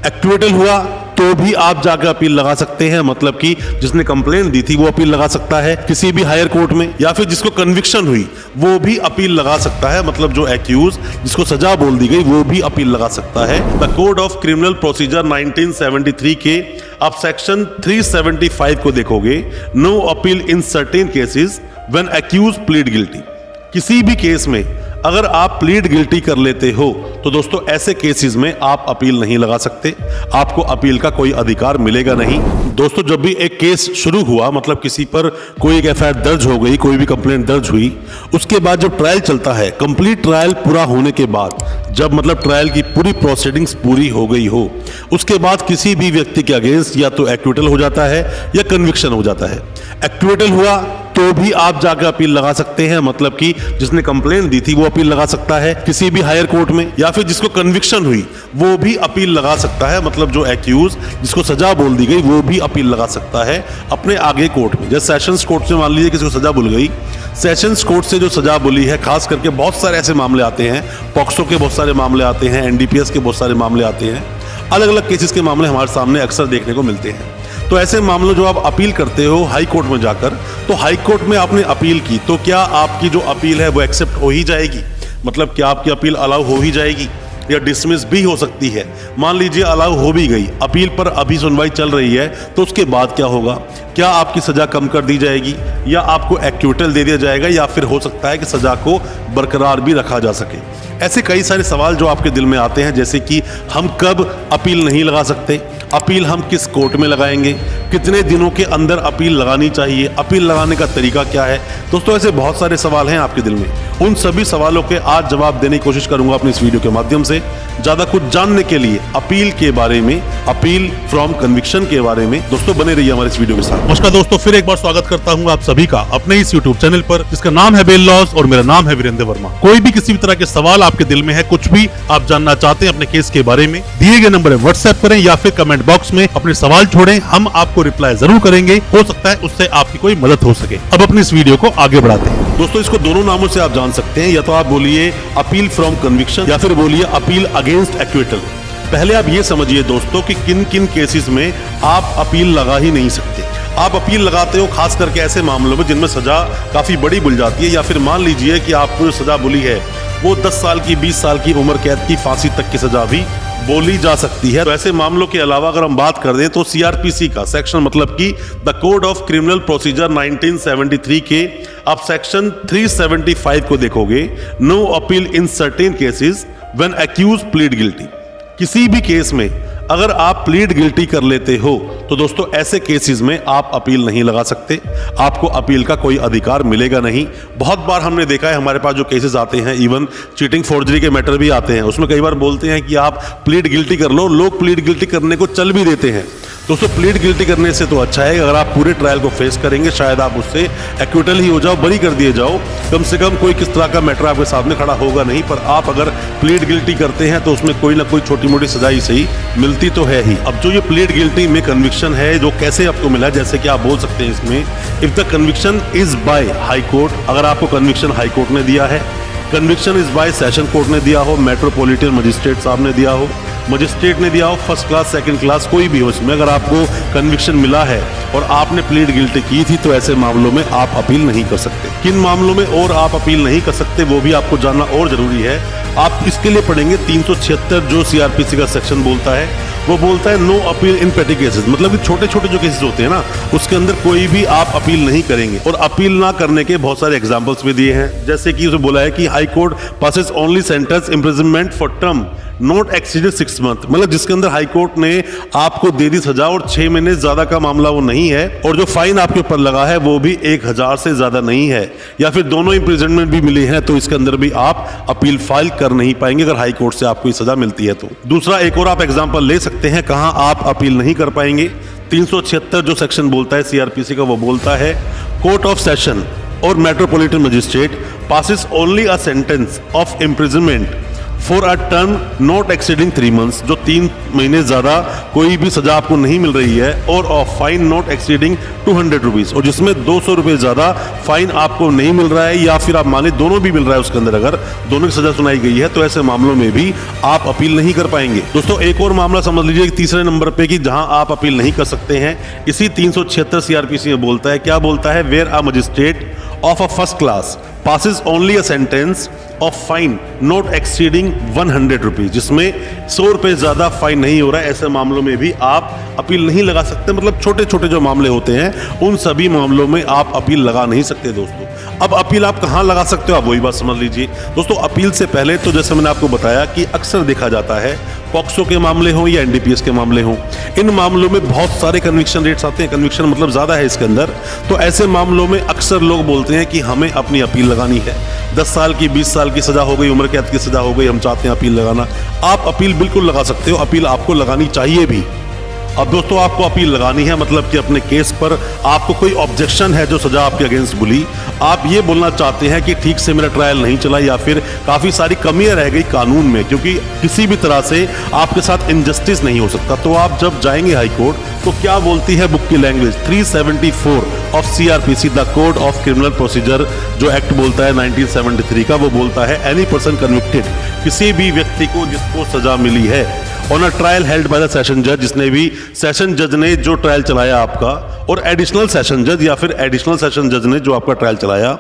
Equitable हुआ तो भी आप जाकर अपील लगा सकते हैं, मतलब कि जिसने कंप्लेंट दी थी वो अपील लगा सकता है किसी भी हायर कोर्ट में, या फिर जिसको कन्विक्शन हुई वो भी अपील लगा सकता है, मतलब जो एक्यूज जिसको सजा बोल दी गई वो भी अपील लगा सकता है। The code of criminal procedure 1973 के आप सेक्शन 375 को देखोगे, no appeal in certain cases when accuse plead guilty. किसी भी केस में अगर आप प्लीड गिल्टी कर लेते हो तो दोस्तों ऐसे केसेस में आप अपील नहीं लगा सकते, आपको अपील का कोई अधिकार मिलेगा नहीं। दोस्तों जब भी एक केस शुरू हुआ, मतलब किसी पर कोई एक एफआईआर दर्ज हो गई, कोई भी कंप्लेंट दर्ज हुई, उसके बाद जब ट्रायल चलता है, कंप्लीट ट्रायल पूरा होने के बाद, जब मतलब ट्रायल की पूरी प्रोसीडिंग्स पूरी हो गई हो, उसके बाद किसी भी व्यक्ति के अगेंस्ट या तो एक्विटल हो जाता है या कन्विक्शन हो जाता है। एक्विटल हुआ तो भी आप जाकर अपील लगा सकते हैं, मतलब कि जिसने कंप्लेंट दी थी वो अपील लगा सकता है किसी भी हायर कोर्ट में, या फिर जिसको कन्विक्शन हुई वो भी अपील लगा सकता है, मतलब जो एक्यूज जिसको सजा बोल दी गई वो भी अपील लगा सकता है अपने आगे कोर्ट में। जैसे सेशंस कोर्ट से मान लीजिए किसी को सजा भूल गई, सेशंस कोर्ट से जो सजा बोली है, खास करके बहुत सारे ऐसे मामले आते हैं, पॉक्सो के बहुत सारे मामले आते हैं, एनडीपीएस के बहुत सारे मामले आते हैं, अलग अलग केसेस के मामले हमारे सामने अक्सर देखने को मिलते हैं। तो ऐसे मामलों जो आप अपील करते हो हाई कोर्ट में जाकर, तो हाई कोर्ट में आपने अपील की तो क्या आपकी जो अपील है वो एक्सेप्ट हो ही जाएगी, मतलब क्या आपकी अपील अलाउ हो ही जाएगी या डिसमिस भी हो सकती है। मान लीजिए अलाउ हो भी गई, अपील पर अभी सुनवाई चल रही है, तो उसके बाद क्या होगा? क्या आपकी सजा कम कर दी जाएगी या आपको एक्विटल दे दिया जाएगा, या फिर हो सकता है कि सजा को बरकरार भी रखा जा सके? ऐसे कई सारे सवाल जो आपके दिल में आते हैं, जैसे कि हम कब अपील नहीं लगा सकते, अपील हम किस कोर्ट में लगाएंगे, कितने दिनों के अंदर अपील लगानी चाहिए, अपील लगाने का तरीका क्या है। दोस्तों ऐसे बहुत सारे सवाल हैं आपके दिल में, उन सभी सवालों के आज जवाब देने की कोशिश करूंगा अपनी इस वीडियो के माध्यम से। ज्यादा कुछ जानने के लिए अपील के बारे में, अपील फ्रॉम कन्विक्शन के बारे में, दोस्तों बने रहिए हमारे इस वीडियो के साथ। नमस्कार दोस्तों, फिर एक बार स्वागत करता हूं आप सभी का अपने इस यूट्यूब चैनल पर, जिसका नाम है बेल लॉज और मेरा नाम है वीरेंद्र वर्मा। कोई भी किसी भी तरह के सवाल आपके दिल में है, कुछ भी आप जानना चाहते हैं अपने केस के बारे में, दिए गए नंबर व्हाट्सएप करें या फिर कमेंट बॉक्स में अपने सवाल छोड़ें, हम आपको रिप्लाई जरूर करेंगे। हो सकता है उससे आपकी कोई मदद हो सके। अब अपनी इस वीडियो को आगे बढ़ाते हैं। दोस्तों इसको दोनों नामों से आप जान सकते हैं, या तो आप बोलिए अपील फ्रॉम कन्विक्शन या फिर बोलिए अपील अगेंस्ट एक्विटल। पहले आप ये समझिए दोस्तों कि किन किन केसेस में आप अपील लगा ही नहीं सकते। आप अपील लगाते हो खास करके ऐसे मामलों में जिनमें सजा काफी बड़ी बुल जाती है, या फिर मान लीजिए कि आपको जो सजा बुली है वो 10 साल की, 20 साल की उम्र कैद की, फांसी तक की सजा भी बोली जा सकती है। तो ऐसे मामलों के अलावा अगर हम बात कर दें तो सीआरपीसी का सेक्शन, मतलब कि the code of criminal procedure 1973 के आप सेक्शन 375 को देखोगे, no appeal in certain cases when accuse plead guilty. किसी भी केस में अगर आप प्लीड गिल्टी कर लेते हो तो दोस्तों ऐसे केसेस में आप अपील नहीं लगा सकते, आपको अपील का कोई अधिकार मिलेगा नहीं। बहुत बार हमने देखा है, हमारे पास जो केसेस आते हैं, इवन चीटिंग फोर्जरी के मैटर भी आते हैं, उसमें कई बार बोलते हैं कि आप प्लीड गिल्टी कर लो, लोग प्लीड गिल्टी करने को चल भी देते हैं। दोस्तों प्लीड गिल्टी करने से तो अच्छा है अगर आप पूरे ट्रायल को फेस करेंगे, शायद आप उससे एक्विटल ही हो जाओ, बरी कर दिए जाओ, कम से कम कोई किस तरह का मैटर आपके सामने खड़ा होगा नहीं। पर आप अगर प्लीड गिल्टी करते हैं तो उसमें कोई ना कोई छोटी मोटी सजा ही सही मिलती तो है ही। अब जो ये प्लीड गिल्टी में कन्विक्शन है, जो कैसे आपको मिला, जैसे कि आप बोल सकते हैं इसमें, if the conviction is by high court, अगर आपको कन्विक्शन हाई कोर्ट ने दिया है, conviction is by session court ने दिया हो, मेट्रोपॉलिटन मजिस्ट्रेट साहब ने दिया हो, मजिस्ट्रेट ने दिया हो, फर्स्ट क्लास सेकंड क्लास कोई भी हो, इसमें अगर आपको कन्विक्शन मिला है और आपने प्लीड गिल्टी की थी तो ऐसे मामलों में आप अपील नहीं कर सकते। किन मामलों में और आप अपील नहीं कर सकते वो भी आपको जानना और जरूरी है। आप इसके लिए पढ़ेंगे 376 जो सीआरपीसी का सेक्शन बोलता है, वो बोलता है नो अपील इन पेटी केसेस, मतलब कि छोटे छोटे जो केसेस होते हैं ना, उसके अंदर कोई भी आप अपील नहीं करेंगे। और अपील ना करने के बहुत सारे एग्जांपल्स भी दिए हैं, जैसे कि उसे बोला है कि high court passes only sentence imprisonment for term not exceeded 6 month, मतलब जिसके अंदर हाई कोर्ट ने आपको दे दी सजा और 6 महीने ज्यादा का मामला वो नहीं है, और जो फाइन आपके ऊपर लगा है वो भी 1000 से ज्यादा नहीं है, या फिर दोनों इम्प्रिजनमेंट भी मिले हैं, तो इसके अंदर भी आप अपील फाइल कर नहीं पाएंगे अगर हाई कोर्ट से आपको सजा मिलती है तो। दूसरा एक और आप एग्जाम्पल ले सकते हैं कहां आप अपील नहीं कर पाएंगे। 376 जो सेक्शन बोलता है सीआरपीसी का, वो बोलता है कोर्ट ऑफ सेशन और metropolitan magistrate passes only a sentence of imprisonment for a term not exceeding 3 months, जो 3 महीने ज्यादा कोई भी सजा आपको नहीं मिल रही है, और of fine not exceeding 200 rupees, और जिसमें 200 रुपए ज्यादा फाइन आपको नहीं मिल रहा है, या फिर आप माने दोनों भी मिल रहा है उसके अंदर, अगर दोनों की सजा सुनाई गई है तो ऐसे मामलों में भी आप अपील नहीं कर पाएंगे। दोस्तों एक और मामला समझ लीजिए तीसरे नंबर पे कि जहां आप अपील नहीं कर सकते हैं, इसी 376 सीआरपीसी में बोलता है, क्या बोलता है, where a magistrate of a first class passes only a sentence of fine not exceeding 100 rupees, जिसमें 100 रुपए ज्यादा फाइन नहीं हो रहा है, ऐसे मामलों में भी आप अपील नहीं लगा सकते। मतलब छोटे छोटे जो मामले होते हैं उन सभी मामलों में आप अपील लगा नहीं सकते दोस्तों। अब अपील आप कहां लगा सकते हो, आप वही बात समझ लीजिए दोस्तों। अपील से पहले तो जैसे मैंने आपको बताया कि अक्सर देखा जाता है पॉक्सो के मामले हों या एनडीपीएस के मामले हों, इन मामलों में बहुत सारे कन्विक्शन रेट्स आते हैं, कन्विक्शन मतलब ज्यादा है इसके अंदर, तो ऐसे मामलों में अक्सर लोग बोलते हैं कि हमें अपनी अपील लगानी है। 10 साल की 20 साल की सजा हो गई, उम्र कैद की सजा हो गई, हम चाहते हैं अपील लगाना। आप अपील बिल्कुल लगा सकते हो, अपील आपको लगानी चाहिए भी। अब दोस्तों आपको अपील लगानी है मतलब कि अपने केस पर आपको कोई ऑब्जेक्शन है जो सजा आपके अगेंस्ट बोली, आप ये बोलना चाहते हैं कि ठीक से मेरा ट्रायल नहीं चला या फिर काफी सारी कमियां रह गई कानून में, क्योंकि किसी भी तरह से आपके साथ इनजस्टिस नहीं हो सकता। तो आप जब जाएंगे हाई कोर्ट तो क्या बोलती है बुक की language, 374 of CrPC, the code of criminal procedure, जो एक्ट बोलता है 1973 का, वो बोलता है एनी पर्सन कन्विक्टेड, किसी भी व्यक्ति को जिसको सजा मिली है on a trial held by the session जज, जिसने भी सेशन जज ने जो ट्रायल चलाया आपका, और एडिशनल सेशन जज या फिर एडिशनल सेशन जज ने जो आपका ट्रायल चलाया,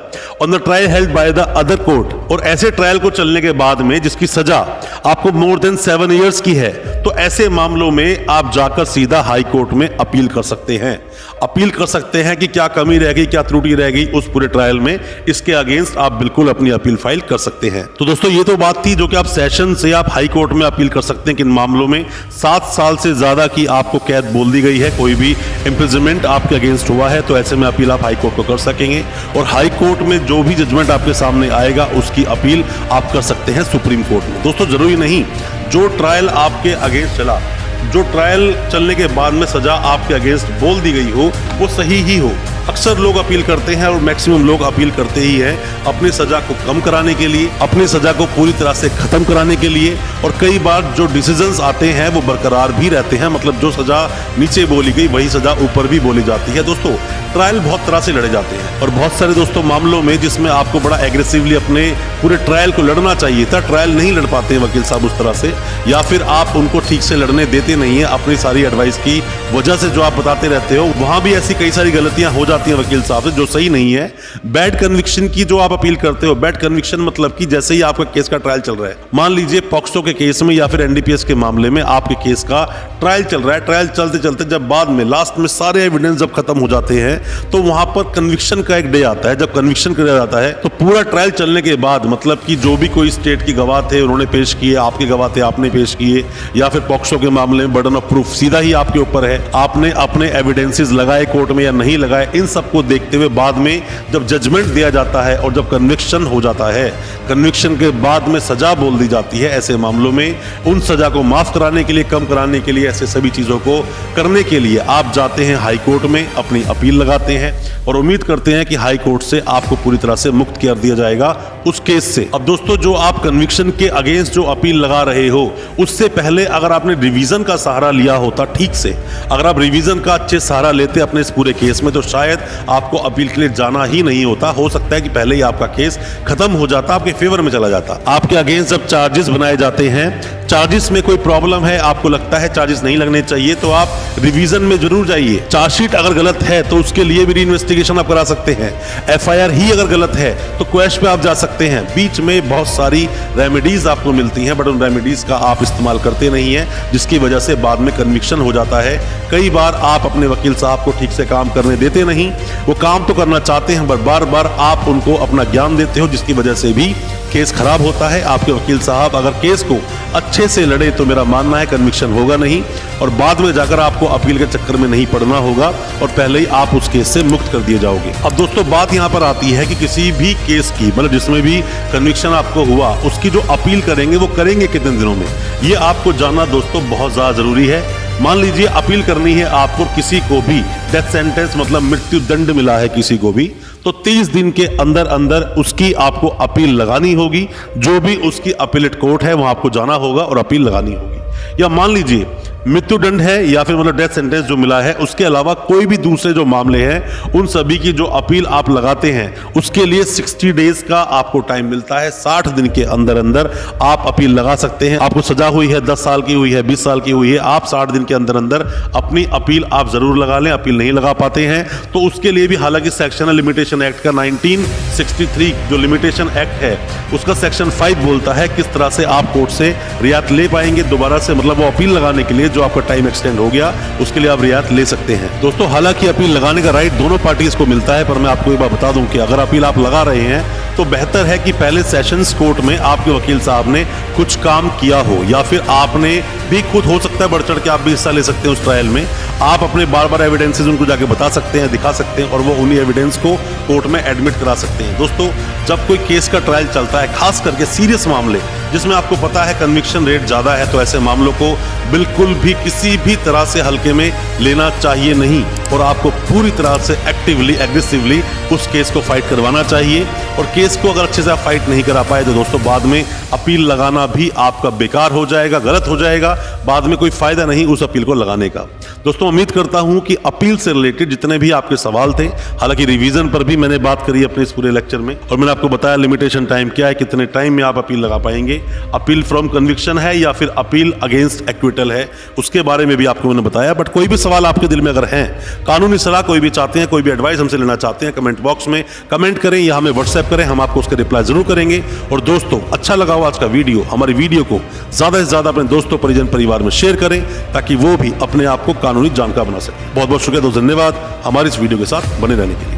on the trial held by the other court, और ऐसे ट्रायल को चलने के बाद में जिसकी सजा आपको मोर देन 7 years की है, तो ऐसे मामलों में आप जाकर सीधा हाई कोर्ट में अपील कर सकते हैं। अपील कर सकते हैं कि क्या कमी रह गई, क्या त्रुटि रह गई उस पूरे ट्रायल में, इसके अगेंस्ट आप बिल्कुल अपनी अपील फाइल कर सकते हैं। तो दोस्तों ये तो बात थी जो कि आप सेशन से आप हाई कोर्ट में अपील कर सकते हैं किन मामलों में 7 साल से ज्यादा की आपको कैद बोल दी गई है, कोई भी इम्प्रिजनमेंट आपके अगेंस्ट हुआ है, तो ऐसे में अपील आप हाई कोर्ट को कर सकेंगे, और हाई कोर्ट में जो भी जजमेंट आपके सामने आएगा उसकी अपील आप कर सकते हैं सुप्रीम कोर्ट में। दोस्तों जरूरी नहीं जो ट्रायल आपके अगेंस्ट चला, जो ट्रायल चलने के बाद में सजा आपके अगेंस्ट बोल दी गई हो वो सही ही हो। अक्सर लोग अपील करते हैं और मैक्सिमम लोग अपील करते ही हैं अपनी सजा को कम कराने के लिए, अपनी सजा को पूरी तरह से खत्म कराने के लिए, और कई बार जो डिसीजंस आते हैं वो बरकरार भी रहते हैं, मतलब जो सजा नीचे बोली गई वही सजा ऊपर भी बोली जाती है। दोस्तों ट्रायल बहुत तरह से लड़े जाते हैं, और बहुत सारे दोस्तों मामलों में जिसमें आपको बड़ा एग्रेसिवली अपने पूरे ट्रायल को लड़ना चाहिए था, ट्रायल नहीं लड़ पाते हैं वकील साहब उस तरह से, या फिर आप उनको ठीक से लड़ने देते नहीं है अपनी सारी एडवाइस की वजह से जो आप बताते रहते हो, वहां भी ऐसी कई सारी गलतियां हो जाती हैं वकील साहब से जो सही नहीं है। बैड कन्विक्शन की जो आप अपील करते हो, बैड कन्विक्शन मतलब कि जैसे ही आपका केस का ट्रायल चल रहा है, मान लीजिए पॉक्सो के केस में या फिर एनडीपीएस के मामले में आपके केस का ट्रायल चल रहा है, ट्रायल चलते चलते जब बाद में लास्ट में सारे एविडेंस जब खत्म हो जाते हैं तो वहां पर कन्विक्शन का एक डे आता है। जब कन्विक्शन किया जाता है तो पूरा ट्रायल चलने के बाद मतलब कि जो भी कोई स्टेट की गवाह थे उन्होंने पेश किए, आपके गवाह थे आपने पेश किए, या फिर पॉक्सो के मामले में बर्डन ऑफ प्रूफ सीधा ही आपके ऊपर है, आपने अपने एविडेंसेस लगाए कोर्ट में या नहीं लगाए, इन सबको देखते हुए बाद में जब जजमेंट दिया जाता है और जब कन्विक्शन हो जाता है, कन्विक्शन के बाद में सजा बोल दी जाती है, ऐसे मामलों में उन सजा को माफ कराने के लिए, कम कराने के लिए, ऐसे सभी चीजों को करने के लिए आप जाते हैं हाई कोर्ट में, अपनी अपील लगाते हैं और उम्मीद करते हैं कि हाई कोर्ट से आपको पूरी तरह से मुक्त कर दिया जाएगा उस केस से। अब दोस्तों जो आप कन्विक्शन के अगेंस्ट जो अपील लगा रहे हो, उससे पहले अगर आपने रिवीजन का सहारा लिया होता ठीक से, अगर आप रिवीजन का अच्छे सहारा लेते अपने इस पूरे केस में, तो शायद आपको अपील के लिए जाना ही नहीं होता। हो सकता है कि पहले ही आपका केस खत्म हो जाता, आपके फेवर में चला जाता। आपके अगेंस्ट जब चार्जेस बनाए जाते हैं, चार्जेस में कोई प्रॉब्लम है, आपको लगता है चार्जेस नहीं लगने चाहिए, तो आप रिवीजन में जरूर जाइए। चार्जशीट अगर गलत है तो उसके लिए भी इन्वेस्टिगेशन आप करा सकते हैं। एफआईआर ही अगर गलत है तो क्वेश पे आप जा सकते हैं। बीच में बहुत सारी रेमेडीज आपको मिलती हैं, बट उन रेमेडीज का आप इस्तेमाल करते नहीं हैं, जिसकी वजह से बाद में कन्विक्शन हो जाता है। कई बार आप अपने वकील साहब को ठीक से काम करने देते नहीं, वो काम तो करना चाहते हैं पर बार बार आप उनको अपना ज्ञान देते हो, जिसकी वजह से भी केस खराब होता है। आपके वकील साहब अगर केस को अच्छे से लड़े तो मेरा मानना है कन्विक्शन होगा नहीं, और बाद में जाकर आपको अपील के चक्कर में नहीं पड़ना होगा और पहले ही आप उस केस से मुक्त कर दिए जाओगे। अब दोस्तों बात यहां पर आती है कि किसी भी केस की, मतलब जिसमें भी कन्विक्शन आपको हुआ, उसकी जो अपील करेंगे वो करेंगे कितने दिनों में, ये आपको जानना दोस्तों बहुत ज्यादा जरूरी है। मान लीजिए अपील करनी है आपको, किसी को भी डेथ सेंटेंस मतलब मृत्यु दंड मिला है किसी को भी, तो 30 दिन के अंदर अंदर उसकी आपको अपील लगानी होगी। जो भी उसकी अपीलेट कोर्ट है वहां आपको जाना होगा और अपील लगानी होगी। या मान लीजिए मृत्युदंड है या फिर मतलब डेथ सेंटेंस जो मिला है, उसके अलावा कोई भी दूसरे जो मामले हैं उन सभी की जो अपील आप लगाते हैं उसके लिए 60 डेज का आपको टाइम मिलता है। 60 दिन के अंदर अंदर आप अपील लगा सकते हैं। आपको सजा हुई है 10 साल की हुई है 20 साल की हुई है, आप 60 दिन के अंदर अंदर अपनी अपील आप जरूर लगा लें। अपील नहीं लगा पाते हैं तो उसके लिए भी हालांकि सेक्शनल लिमिटेशन एक्ट का 1963 जो लिमिटेशन एक्ट है उसका सेक्शन 5 बोलता है किस तरह से आप कोर्ट से रियायत ले पाएंगे दोबारा से, मतलब वो अपील लगाने के लिए जो आपका टाइम एक्सटेंड हो गया उसके लिए आप रियायत ले सकते हैं। दोस्तों हालांकि अपील लगाने का राइट दोनों पार्टीज को मिलता है, पर मैं आपको एक बात बता दूं कि अगर अपील आप लगा रहे हैं तो बेहतर है कि पहले सेशंस कोर्ट में आपके वकील साहब ने कुछ काम किया हो, या फिर आपने भी खुद हो सकता है बढ़ चढ़ के आप भी हिस्सा ले सकते हैं उस ट्रायल में। आप अपने बार बार एविडेंसेस उनको जाके बता सकते हैं, दिखा सकते हैं और वो उन्हीं एविडेंस को कोर्ट में एडमिट करा सकते हैं। दोस्तों जब कोई केस का ट्रायल चलता है, खास करके सीरियस मामले जिसमें आपको पता है कन्विक्शन रेट ज्यादा है, तो ऐसे मामलों को बिल्कुल भी किसी भी तरह से हल्के में लेना चाहिए नहीं और आपको पूरी तरह से एक्टिवली एग्रेसिवली उस केस को फाइट करवाना चाहिए। और केस को अगर अच्छे से आप फाइट नहीं करा पाए तो दोस्तों बाद में अपील लगाना भी आपका बेकार हो जाएगा, गलत हो जाएगा, बाद में कोई फायदा नहीं उस अपील को लगाने का। दोस्तों उम्मीद करता हूं कि अपील से रिलेटेड जितने भी आपके सवाल थे, हालांकि रिवीजन पर भी मैंने बात करी अपने इस पूरे लेक्चर में और मैंने आपको बताया लिमिटेशन टाइम क्या है, कितने टाइम में आप अपील लगा पाएंगे, अपील फ्रॉम कन्विक्शन है या फिर अपील अगेंस्ट एक्विटल है, उसके बारे में भी आपको मैंने बताया। बट कोई भी सवाल आपके दिल में अगर हैं, कानूनी सलाह कोई भी चाहते हैं, कोई भी एडवाइस हमसे लेना चाहते हैं, कमेंट बॉक्स में कमेंट करें या हमें व्हाट्सएप करें, हम आपको उसके रिप्लाई जरूर करेंगे। और दोस्तों अच्छा लगा हो आज का वीडियो, हमारी वीडियो को ज्यादा से ज्यादा अपने दोस्तों परिजन परिवार में शेयर करें ताकि वो भी अपने आप को कानूनी जानकार बना सके। बहुत बहुत शुक्रिया दोस्तों, धन्यवाद हमारी इस वीडियो के साथ बने रहने के लिए।